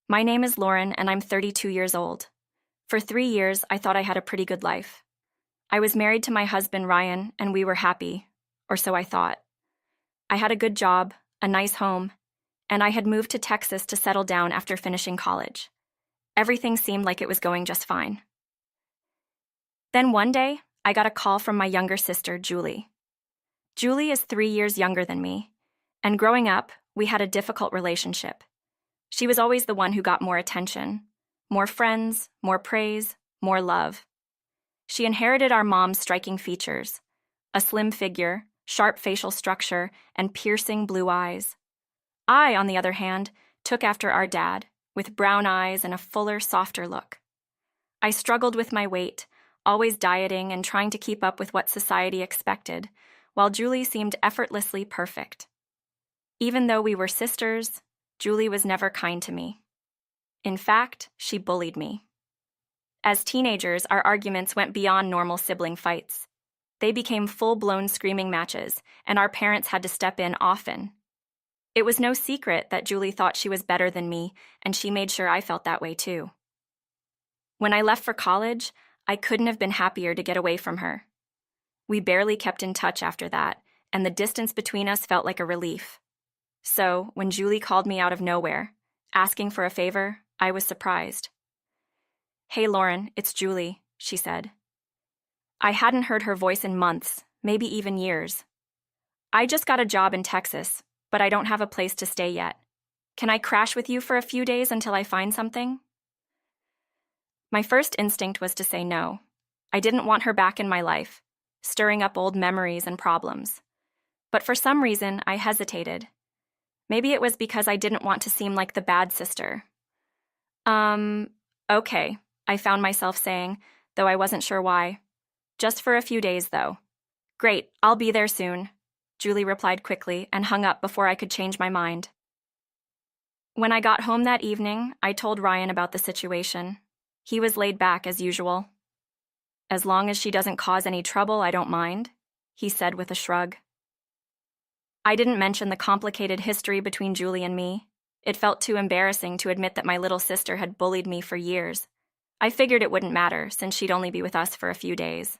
My name is Lauren, and I'm 32 years old. For 3 years, I thought I had a pretty good life. I was married to my husband, Ryan, and we were happy, or so I thought. I had a good job, a nice home, and I had moved to Texas to settle down after finishing college. Everything seemed like it was going just fine. Then one day, I got a call from my younger sister, Julie. Julie is 3 years younger than me, and growing up, we had a difficult relationship. She was always the one who got more attention, more friends, more praise, more love. She inherited our mom's striking features: a slim figure, sharp facial structure, and piercing blue eyes. I, on the other hand, took after our dad, with brown eyes and a fuller, softer look. I struggled with my weight, always dieting and trying to keep up with what society expected, while Julie seemed effortlessly perfect. Even though we were sisters, Julie was never kind to me. In fact, she bullied me. As teenagers, our arguments went beyond normal sibling fights. They became full-blown screaming matches, and our parents had to step in often. It was no secret that Julie thought she was better than me, and she made sure I felt that way too. When I left for college, I couldn't have been happier to get away from her. We barely kept in touch after that, and the distance between us felt like a relief. So, when Julie called me out of nowhere, asking for a favor, I was surprised. "Hey, Lauren, it's Julie," she said. I hadn't heard her voice in months, maybe even years. "I just got a job in Texas, but I don't have a place to stay yet. Can I crash with you for a few days until I find something?" My first instinct was to say no. I didn't want her back in my life, stirring up old memories and problems. But for some reason, I hesitated. Maybe it was because I didn't want to seem like the bad sister. Okay, I found myself saying, though I wasn't sure why. "Just for a few days, though." "Great, I'll be there soon," Julie replied quickly and hung up before I could change my mind. When I got home that evening, I told Ryan about the situation. He was laid back as usual. "As long as she doesn't cause any trouble, I don't mind," he said with a shrug. I didn't mention the complicated history between Julie and me. It felt too embarrassing to admit that my little sister had bullied me for years. I figured it wouldn't matter, since she'd only be with us for a few days.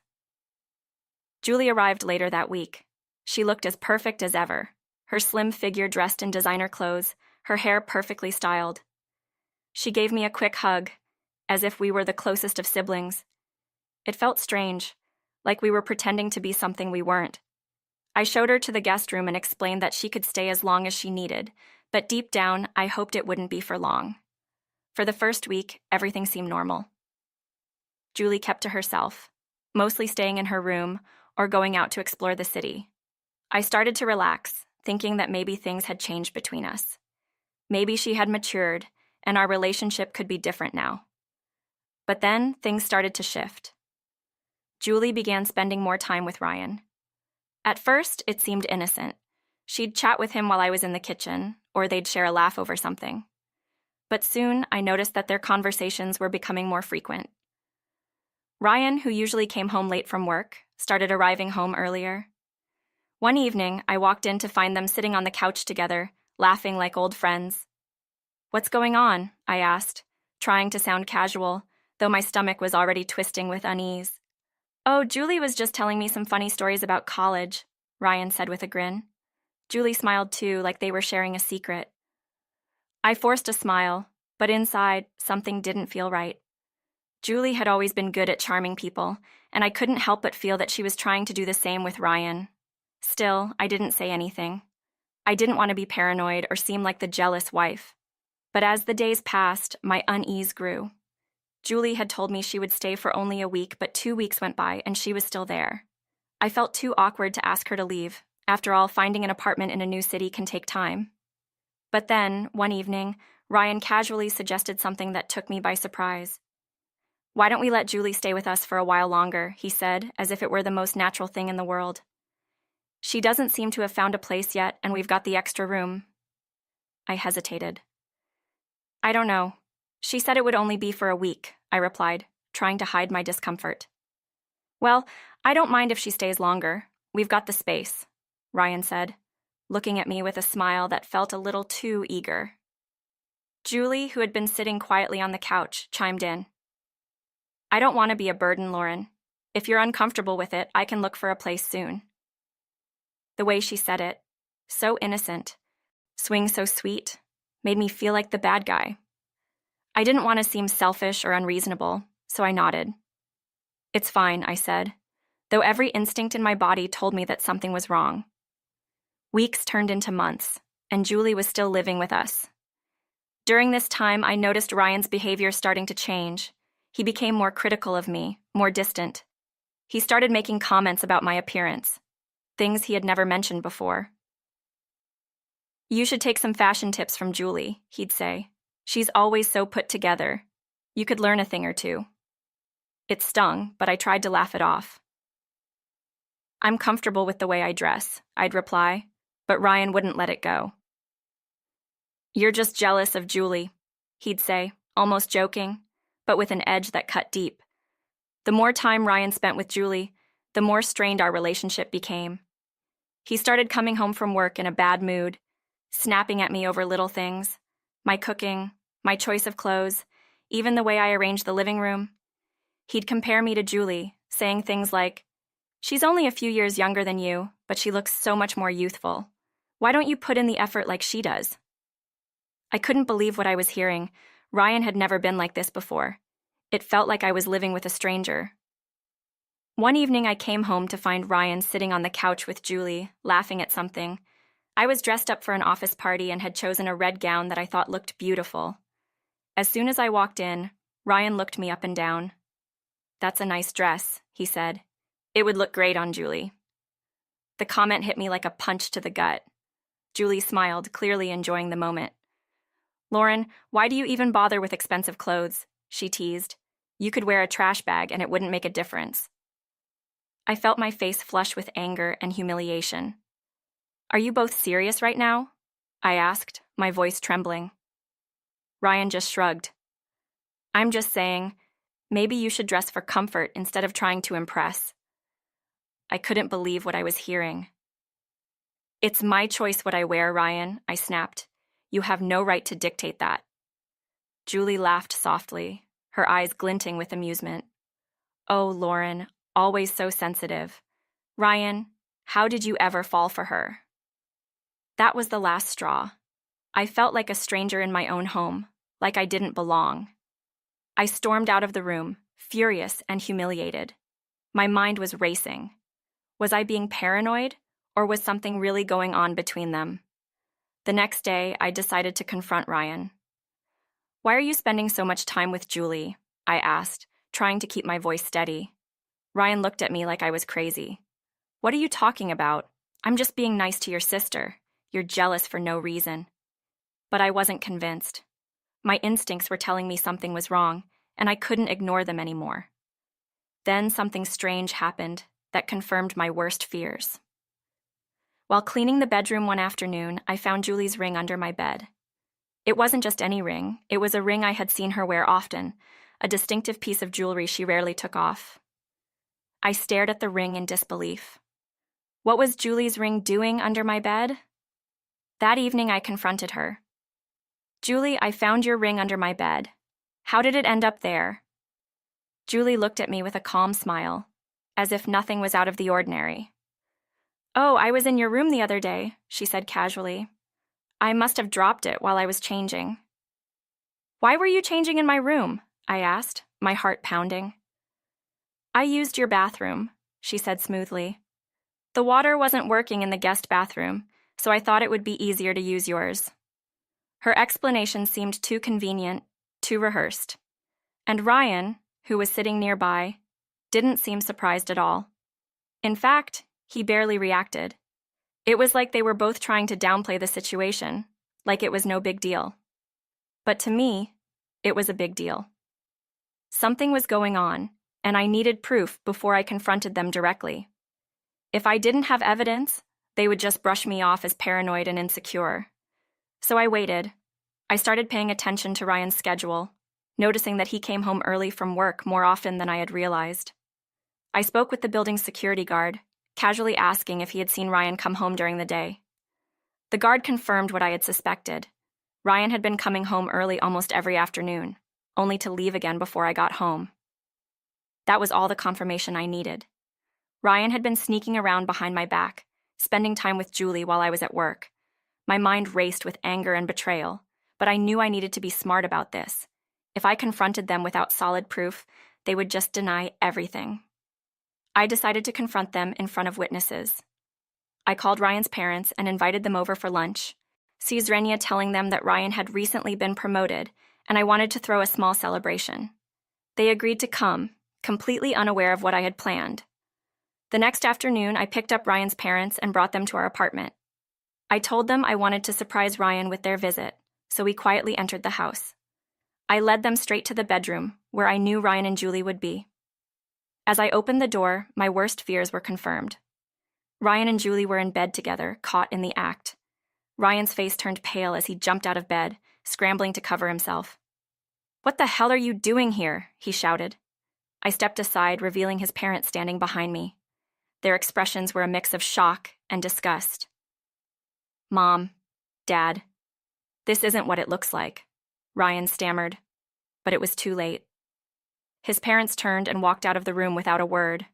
Julie arrived later that week. She looked as perfect as ever, her slim figure dressed in designer clothes, her hair perfectly styled. She gave me a quick hug, as if we were the closest of siblings. It felt strange, like we were pretending to be something we weren't. I showed her to the guest room and explained that she could stay as long as she needed, but deep down, I hoped it wouldn't be for long. For the first week, everything seemed normal. Julie kept to herself, mostly staying in her room or going out to explore the city. I started to relax, thinking that maybe things had changed between us. Maybe she had matured, and our relationship could be different now. But then, things started to shift. Julie began spending more time with Ryan. At first, it seemed innocent. She'd chat with him while I was in the kitchen, or they'd share a laugh over something. But soon, I noticed that their conversations were becoming more frequent. Ryan, who usually came home late from work, started arriving home earlier. One evening, I walked in to find them sitting on the couch together, laughing like old friends. "What's going on?" I asked, trying to sound casual, though my stomach was already twisting with unease. "Oh, Julie was just telling me some funny stories about college," Ryan said with a grin. Julie smiled too, like they were sharing a secret. I forced a smile, but inside, something didn't feel right. Julie had always been good at charming people, and I couldn't help but feel that she was trying to do the same with Ryan. Still, I didn't say anything. I didn't want to be paranoid or seem like the jealous wife. But as the days passed, my unease grew. Julie had told me she would stay for only a week, but 2 weeks went by and she was still there. I felt too awkward to ask her to leave. After all, finding an apartment in a new city can take time. But then, one evening, Ryan casually suggested something that took me by surprise. "Why don't we let Julie stay with us for a while longer?" he said, as if it were the most natural thing in the world. "She doesn't seem to have found a place yet, and we've got the extra room." I hesitated. "I don't know. She said it would only be for a week," I replied, trying to hide my discomfort. "Well, I don't mind if she stays longer. We've got the space," Ryan said, looking at me with a smile that felt a little too eager. Julie, who had been sitting quietly on the couch, chimed in. I don't want to be a burden, Lauren. If you're uncomfortable with it, I can look for a place soon. The way she said it, so innocent, swing so sweet, made me feel like the bad guy. I didn't want to seem selfish or unreasonable, so I nodded. It's fine, I said, though every instinct in my body told me that something was wrong. Weeks turned into months, and Julie was still living with us. During this time, I noticed Ryan's behavior starting to change. He became more critical of me, more distant. He started making comments about my appearance, things he had never mentioned before. You should take some fashion tips from Julie, he'd say. She's always so put together. You could learn a thing or two. It stung, but I tried to laugh it off. I'm comfortable with the way I dress, I'd reply, but Ryan wouldn't let it go. You're just jealous of Julie, he'd say, almost joking, but with an edge that cut deep. The more time Ryan spent with Julie, the more strained our relationship became. He started coming home from work in a bad mood, snapping at me over little things, my cooking, my choice of clothes, even the way I arranged the living room. He'd compare me to Julie, saying things like, "She's only a few years younger than you, but she looks so much more youthful. Why don't you put in the effort like she does?" I couldn't believe what I was hearing. Ryan had never been like this before. It felt like I was living with a stranger. One evening I came home to find Ryan sitting on the couch with Julie, laughing at something. I was dressed up for an office party and had chosen a red gown that I thought looked beautiful. As soon as I walked in, Ryan looked me up and down. "That's a nice dress," he said. "It would look great on Julie." The comment hit me like a punch to the gut. Julie smiled, clearly enjoying the moment. "Lauren, why do you even bother with expensive clothes?" she teased. "You could wear a trash bag and it wouldn't make a difference." I felt my face flush with anger and humiliation. "Are you both serious right now?" I asked, my voice trembling. Ryan just shrugged. "I'm just saying, maybe you should dress for comfort instead of trying to impress." I couldn't believe what I was hearing. "It's my choice what I wear, Ryan," I snapped. "You have no right to dictate that." Julie laughed softly, her eyes glinting with amusement. "Oh, Lauren, always so sensitive. Ryan, how did you ever fall for her?" That was the last straw. I felt like a stranger in my own home, like I didn't belong. I stormed out of the room, furious and humiliated. My mind was racing. Was I being paranoid, or was something really going on between them? The next day, I decided to confront Ryan. "Why are you spending so much time with Julie?" I asked, trying to keep my voice steady. Ryan looked at me like I was crazy. "What are you talking about? I'm just being nice to your sister. You're jealous for no reason." But I wasn't convinced. My instincts were telling me something was wrong, and I couldn't ignore them anymore. Then something strange happened that confirmed my worst fears. While cleaning the bedroom one afternoon, I found Julie's ring under my bed. It wasn't just any ring, it was a ring I had seen her wear often, a distinctive piece of jewelry she rarely took off. I stared at the ring in disbelief. What was Julie's ring doing under my bed? That evening I confronted her. "Julie, I found your ring under my bed. How did it end up there?" Julie looked at me with a calm smile, as if nothing was out of the ordinary. "Oh, I was in your room the other day," she said casually. "I must have dropped it while I was changing." "Why were you changing in my room?" I asked, my heart pounding. "I used your bathroom," she said smoothly. "The water wasn't working in the guest bathroom, so I thought it would be easier to use yours." Her explanation seemed too convenient, too rehearsed. And Ryan, who was sitting nearby, didn't seem surprised at all. In fact, he barely reacted. It was like they were both trying to downplay the situation, like it was no big deal. But to me, it was a big deal. Something was going on, and I needed proof before I confronted them directly. If I didn't have evidence, they would just brush me off as paranoid and insecure. So I waited. I started paying attention to Ryan's schedule, noticing that he came home early from work more often than I had realized. I spoke with the building's security guard, casually asking if he had seen Ryan come home during the day. The guard confirmed what I had suspected. Ryan had been coming home early almost every afternoon, only to leave again before I got home. That was all the confirmation I needed. Ryan had been sneaking around behind my back, spending time with Julie while I was at work. My mind raced with anger and betrayal, but I knew I needed to be smart about this. If I confronted them without solid proof, they would just deny everything. I decided to confront them in front of witnesses. I called Ryan's parents and invited them over for lunch, Cesrenia telling them that Ryan had recently been promoted and I wanted to throw a small celebration. They agreed to come, completely unaware of what I had planned. The next afternoon, I picked up Ryan's parents and brought them to our apartment. I told them I wanted to surprise Ryan with their visit, so we quietly entered the house. I led them straight to the bedroom, where I knew Ryan and Julie would be. As I opened the door, my worst fears were confirmed. Ryan and Julie were in bed together, caught in the act. Ryan's face turned pale as he jumped out of bed, scrambling to cover himself. "What the hell are you doing here?" he shouted. I stepped aside, revealing his parents standing behind me. Their expressions were a mix of shock and disgust. "Mom, Dad, this isn't what it looks like," Ryan stammered, but it was too late. His parents turned and walked out of the room without a word.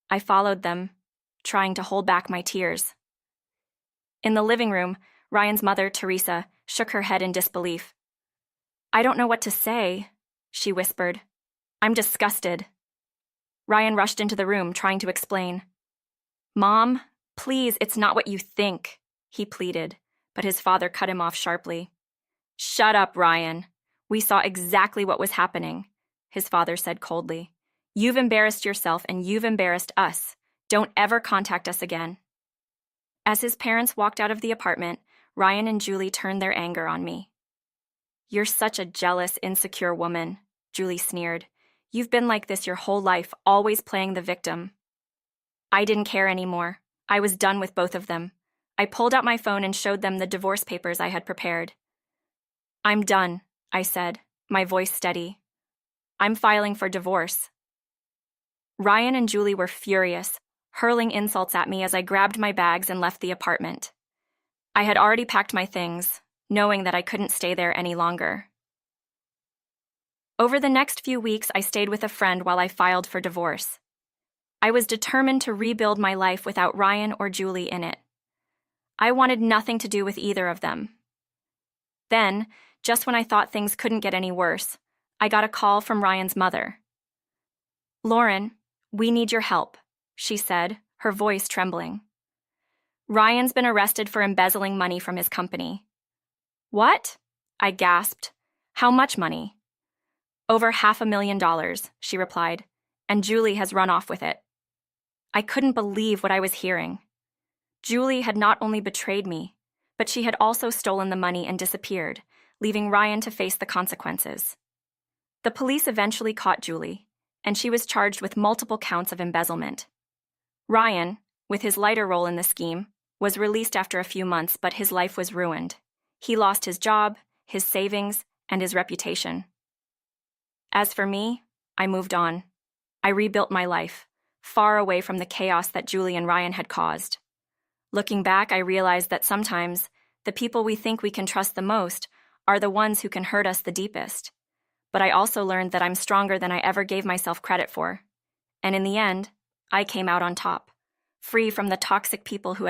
I followed them, trying to hold back my tears. In the living room, Ryan's mother, Teresa, shook her head in disbelief. "I don't know what to say," she whispered. "I'm disgusted." Ryan rushed into the room, trying to explain. "Mom, please, it's not what you think," he pleaded, but his father cut him off sharply. "Shut up, Ryan. We saw exactly what was happening," his father said coldly. "You've embarrassed yourself and you've embarrassed us. Don't ever contact us again." As his parents walked out of the apartment, Ryan and Julie turned their anger on me. "You're such a jealous, insecure woman," Julie sneered. "You've been like this your whole life, always playing the victim." I didn't care anymore. I was done with both of them. I pulled out my phone and showed them the divorce papers I had prepared. "I'm done," I said, my voice steady. "I'm filing for divorce." Ryan and Julie were furious, hurling insults at me as I grabbed my bags and left the apartment. I had already packed my things, knowing that I couldn't stay there any longer. Over the next few weeks, I stayed with a friend while I filed for divorce. I was determined to rebuild my life without Ryan or Julie in it. I wanted nothing to do with either of them. Then, just when I thought things couldn't get any worse, I got a call from Ryan's mother. "Lauren, we need your help," she said, her voice trembling. "Ryan's been arrested for embezzling money from his company." "What?" I gasped. "How much money?" "Over $500,000, she replied, "and Julie has run off with it." I couldn't believe what I was hearing. Julie had not only betrayed me, but she had also stolen the money and disappeared, leaving Ryan to face the consequences. The police eventually caught Julie, and she was charged with multiple counts of embezzlement. Ryan, with his lighter role in the scheme, was released after a few months, but his life was ruined. He lost his job, his savings, and his reputation. As for me, I moved on. I rebuilt my life, far away from the chaos that Julie and Ryan had caused. Looking back, I realized that sometimes the people we think we can trust the most are the ones who can hurt us the deepest. But I also learned that I'm stronger than I ever gave myself credit for. And in the end, I came out on top, free from the toxic people who